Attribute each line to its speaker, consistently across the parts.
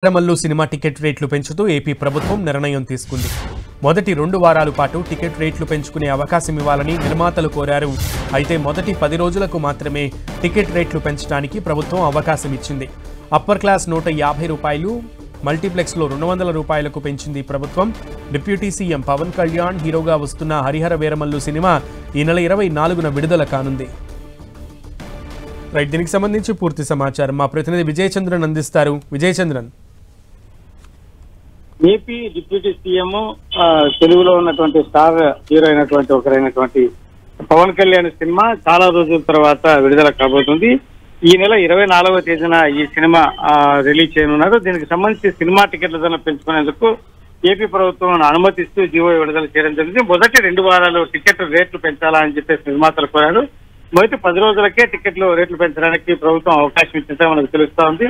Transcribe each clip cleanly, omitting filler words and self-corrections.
Speaker 1: Veeramallu cinema ticket రేట్లు పెంచుతూ AP ప్రభుత్వం నిర్ణయం తీసుకుంది. మొదటి 2 వారాల పాటు టికెట్ రేట్లు పెంచుకునే అవకాశం ఇవ్వాలని నిర్మాతలు కోరారు. అయితే మొదటి 10 రోజులకు మాత్రమే టికెట్ రేట్లు పెంచడానికి ప్రభుత్వం అవకాశం ఇచ్చింది. అప్పర్ క్లాస్ 150 రూపాయలు, మల్టీప్లెక్స్లో 200 రూపాయలకు పెంచింది ప్రభుత్వం. డిప్యూటీ సీఎం పవన్ కళ్యాణ్ హీరోగా వస్తున్న హరిహర వీరమల్లు సినిమా ఈ నెల 24న విడుదల కానుంది. రైట్, దీనికి సంబంధించి పూర్తి సమాచారం మా ప్రతినిధి విజయ్ చంద్రన్ అందిస్తారు. Vijay Chandran,
Speaker 2: AP deputy CM తెలుగులో ఉన్నటువంటి స్టార్ హీరో అయినటువంటి ఒకరైనటువంటి పవన్ కళ్యాణ్ సినిమా చాలా రోజుల తర్వాత విడుదల కాబోతుంది. ఈ నెల 24వ తేదీన ఈ సినిమా రిలీజ్ చేయనున్నారు. దీనికి సంబంధించి సినిమా టికెట్ల ధర పెంచుకునేందుకు ఏపీ ప్రభుత్వం అనుమతిస్తూ జీవో విడుదల చేయడం జరిగింది. మొదటి 2 వారాలు టికెట్ రేట్లు పెంచాలా అని చెప్పేసి నిర్మాతలు కోరారు. మొదటి 10 రోజులకే టికెట్లు రేట్లు పెంచడానికి ప్రభుత్వం అవకాశం ఇచ్చిందని మనకు తెలుస్తా ఉంది.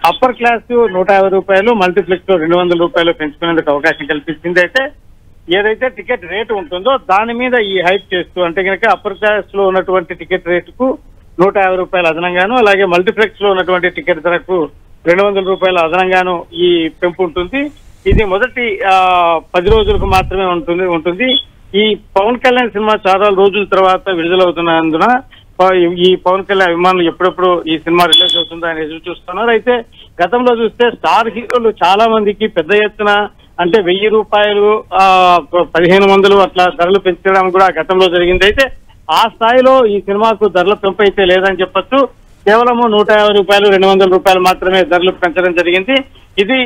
Speaker 2: అప్పర్ క్లాస్ 150 రూపాయలు, మల్టీప్లెక్స్ లో 200 రూపాయలు పెంచుకునేందుకు అవకాశం కల్పించింది. అయితే ఏదైతే టికెట్ రేటు ఉంటుందో దాని మీద ఈ హైప్ చేస్తూ, అంటే కనుక అప్పర్ క్లాస్ లో ఉన్నటువంటి టికెట్ రేటుకు 150 రూపాయలు అదనంగాను, అలాగే మల్టీప్లెక్స్ లో ఉన్నటువంటి టికెట్ ధరకు 200 రూపాయలు అదనంగాను ఈ పెంపు ఉంటుంది. ఇది మొదటి 10 రోజులకు మాత్రమే ఉంటుంది. ఈ పవన్ కళ్యాణ్ సినిమా చాలా రోజుల తర్వాత విడుదలవుతున్నందున ఈ పవన్ కళ్యాణ్ అభిమానులు ఎప్పుడెప్పుడు ఈ సినిమా రిలీజ్ అవుతుందో ఆయన ఎదురు చూస్తున్నారు. అయితే గతంలో చూస్తే స్టార్ హీరోలు చాలా మందికి పెద్ద ఎత్తున, అంటే 1000 రూపాయలు 1500 అట్లా ధరలు పెంచడం కూడా గతంలో జరిగింది. అయితే ఆ స్థాయిలో ఈ సినిమాకు ధరల పెంపు అయితే లేదని చెప్పొచ్చు. కేవలం 150 రూపాయలు 200 రూపాయలు మాత్రమే ధరలు పెంచడం జరిగింది. ఇది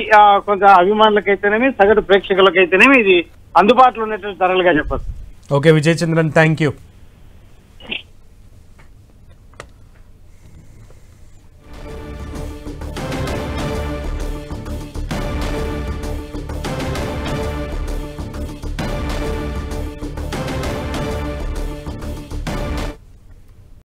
Speaker 2: కొంత అభిమానులకైతేనేమి, సగటు ప్రేక్షకులకైతేనేమి ఇది అందుబాటులో ఉన్నటువంటి ధరలుగా చెప్పచ్చు.
Speaker 1: Okay Vijay Chandran, thank you.